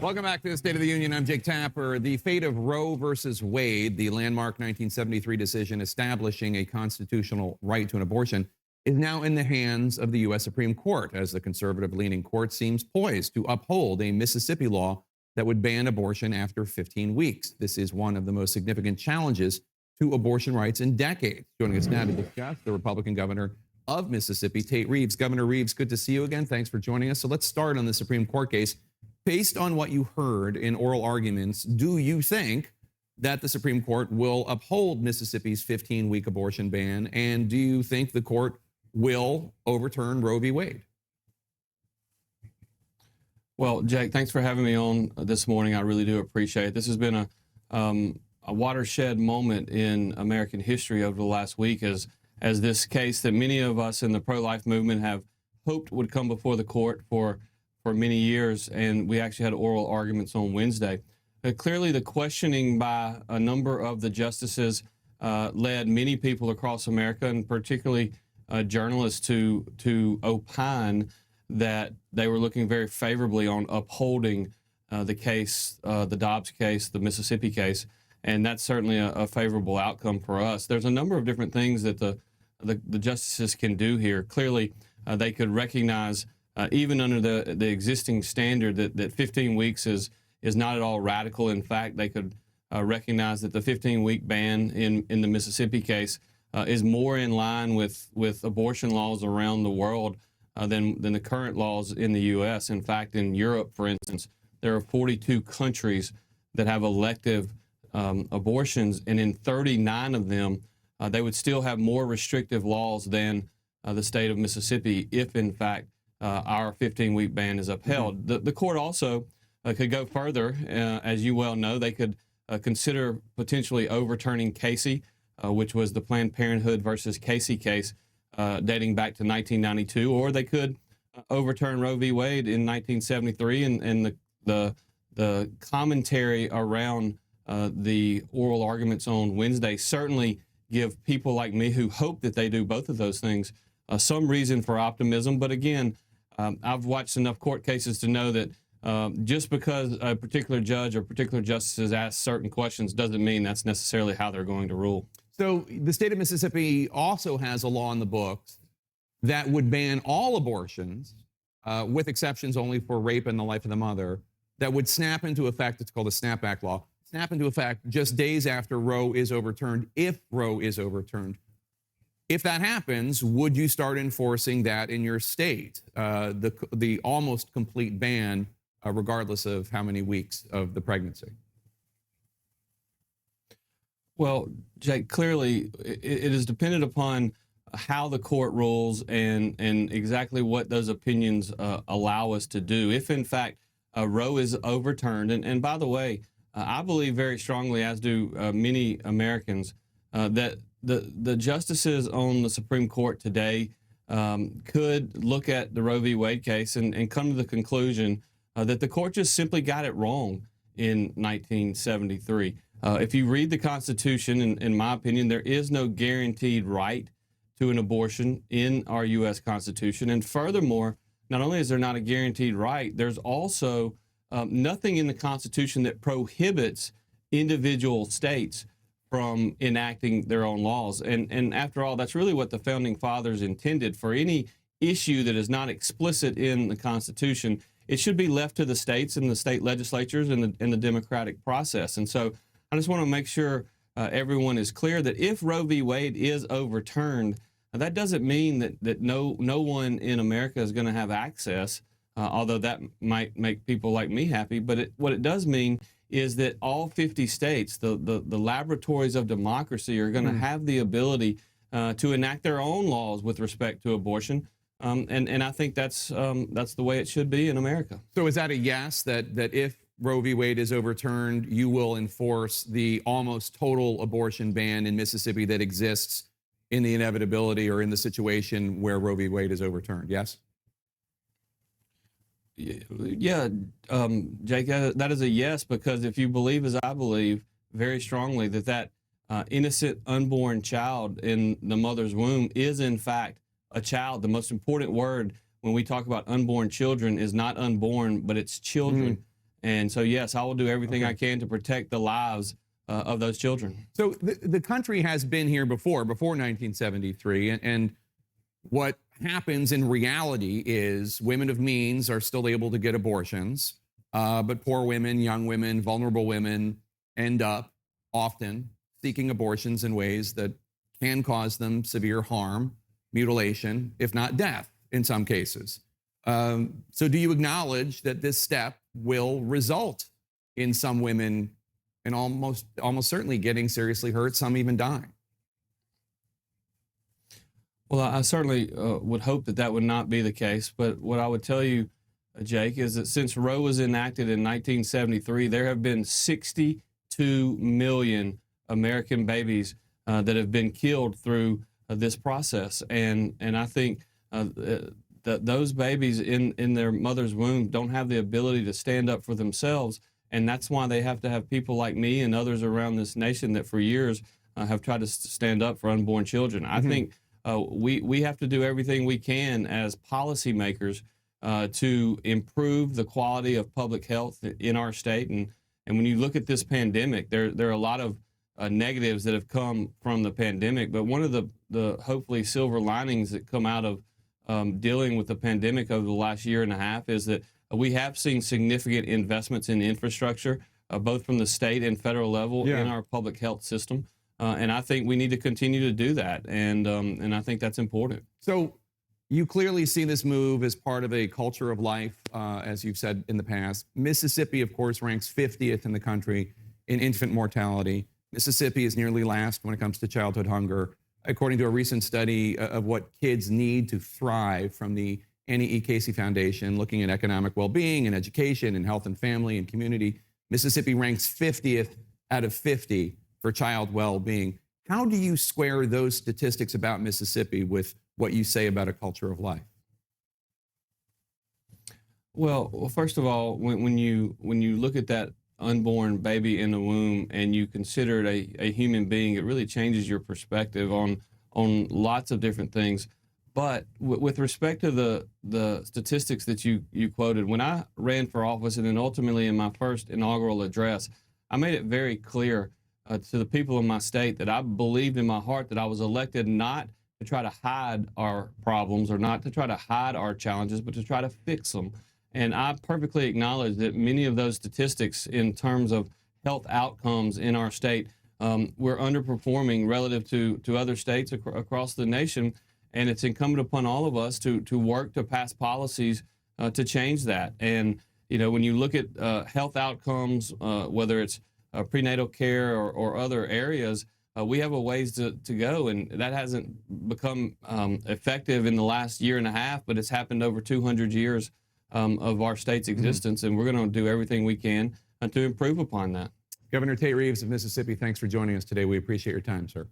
Welcome back to the State of the Union. I'm Jake Tapper. The fate of Roe versus Wade, the landmark 1973 decision establishing a constitutional right to an abortion, is now in the hands of the U.S. Supreme Court, as the conservative-leaning court seems poised to uphold a Mississippi law that would ban abortion after 15 weeks. This is one of the most significant challenges to abortion rights in decades. Joining us now to discuss, the Republican governor of Mississippi, Tate Reeves. Governor Reeves, good to see you again. Thanks for joining us. So let's start on the Supreme Court case. Based on what you heard in oral arguments, do you think that the Supreme Court will uphold Mississippi's 15-week abortion ban? And do you think the court will overturn Roe v. Wade? Well, Jake, thanks for having me on this morning. I really do appreciate it. This has been a watershed moment in American history over the last week as this case that many of us in the pro-life movement have hoped would come before the court for many years, and we actually had oral arguments on Wednesday. Clearly, the questioning by a number of the justices led many people across America, and particularly journalists, to opine that they were looking very favorably on upholding the case, the Dobbs case, the Mississippi case, and that's certainly a favorable outcome for us. There's a number of different things that the justices can do here. Clearly, they could recognize even under the existing standard that 15 weeks is not at all radical. In fact, they could recognize that the 15-week ban in the Mississippi case is more in line with abortion laws around the world than the current laws in the U.S. In fact, in Europe, for instance, there are 42 countries that have elective abortions, and in 39 of them, they would still have more restrictive laws than the state of Mississippi if, in fact, our 15-week ban is upheld. Mm-hmm. The court also could go further. As you well know, they could consider potentially overturning Casey, which was the Planned Parenthood versus Casey case dating back to 1992, or they could overturn Roe v. Wade in 1973, and the commentary around the oral arguments on Wednesday certainly give people like me who hope that they do both of those things some reason for optimism. But again, I've watched enough court cases to know that just because a particular judge or particular justices ask certain questions doesn't mean that's necessarily how they're going to rule. So the state of Mississippi also has a law in the books that would ban all abortions, with exceptions only for rape and the life of the mother, that would snap into effect. It's called a snapback law. Snap into effect just days after Roe is overturned, if Roe is overturned. If that happens, would you start enforcing that in your state, the almost complete ban, regardless of how many weeks of the pregnancy? Well, Jake, clearly it is dependent upon how the court rules and exactly what those opinions allow us to do. If, in fact, Roe is overturned, and by the way, I believe very strongly, as do many Americans, that the justices on the Supreme Court today could look at the Roe v. Wade case and come to the conclusion that the court just simply got it wrong in 1973. If you read the Constitution, in my opinion, there is no guaranteed right to an abortion in our U.S. Constitution. And furthermore, not only is there not a guaranteed right, there's also nothing in the Constitution that prohibits individual states from enacting their own laws. And after all, that's really what the Founding Fathers intended. For any issue that is not explicit in the Constitution, it should be left to the states and the state legislatures and the democratic process. And so I just want to make sure everyone is clear that if Roe v. Wade is overturned, that doesn't mean that no one in America is going to have access, although that might make people like me happy. But what it does mean is that all 50 states, the laboratories of democracy, are going to have the ability to enact their own laws with respect to abortion. And I think that's the way it should be in America. So is that a yes, that if Roe v. Wade is overturned, you will enforce the almost total abortion ban in Mississippi that exists in the inevitability or in the situation where Roe v. Wade is overturned? Yes? Yeah, Jake, that is a yes, because if you believe, as I believe very strongly, that innocent unborn child in the mother's womb is in fact a child. The most important word when we talk about unborn children is not unborn, but it's children. And so, yes, I will do everything I can to protect the lives of those children. So the country has been here before 1973, and what happens in reality is women of means are still able to get abortions, but poor women, young women, vulnerable women end up often seeking abortions in ways that can cause them severe harm, mutilation, if not death in some cases. So do you acknowledge that this step will result in some women and almost certainly getting seriously hurt, some even dying? Well, I certainly would hope that that would not be the case. But what I would tell you, Jake, is that since Roe was enacted in 1973, there have been 62 million American babies that have been killed through this process. And I think that those babies in their mother's womb don't have the ability to stand up for themselves. And that's why they have to have people like me and others around this nation that for years have tried to stand up for unborn children. I think we have to do everything we can as policymakers to improve the quality of public health in our state. And when you look at this pandemic, there are a lot of negatives that have come from the pandemic. But one of the hopefully silver linings that come out of dealing with the pandemic over the last year and a half is that we have seen significant investments in infrastructure, both from the state and federal level in our public health system. And I think we need to continue to do that. And I think that's important. So you clearly see this move as part of a culture of life, as you've said in the past. Mississippi, of course, ranks 50th in the country in infant mortality. Mississippi is nearly last when it comes to childhood hunger, according to a recent study of what kids need to thrive from the Annie E. Casey Foundation, looking at economic well-being and education and health and family and community. Mississippi ranks 50th out of 50 for child well-being. How do you square those statistics about Mississippi with what you say about a culture of life? Well, first of all, when you look at that unborn baby in the womb and you consider it a human being, it really changes your perspective on lots of different things. But with respect to the statistics that you quoted, when I ran for office and then ultimately in my first inaugural address, I made it very clear to the people in my state that I believed in my heart that I was elected not to try to hide our problems or not to try to hide our challenges, but to try to fix them. And I perfectly acknowledge that many of those statistics in terms of health outcomes in our state, we're underperforming relative to other states across the nation. And it's incumbent upon all of us to work to pass policies to change that. And, you know, when you look at health outcomes, whether it's prenatal care or other areas, we have a ways to go. And that hasn't become effective in the last year and a half, but it's happened over 200 years of our state's existence. And we're going to do everything we can to improve upon that. Governor Tate Reeves of Mississippi, thanks for joining us today. We appreciate your time, sir.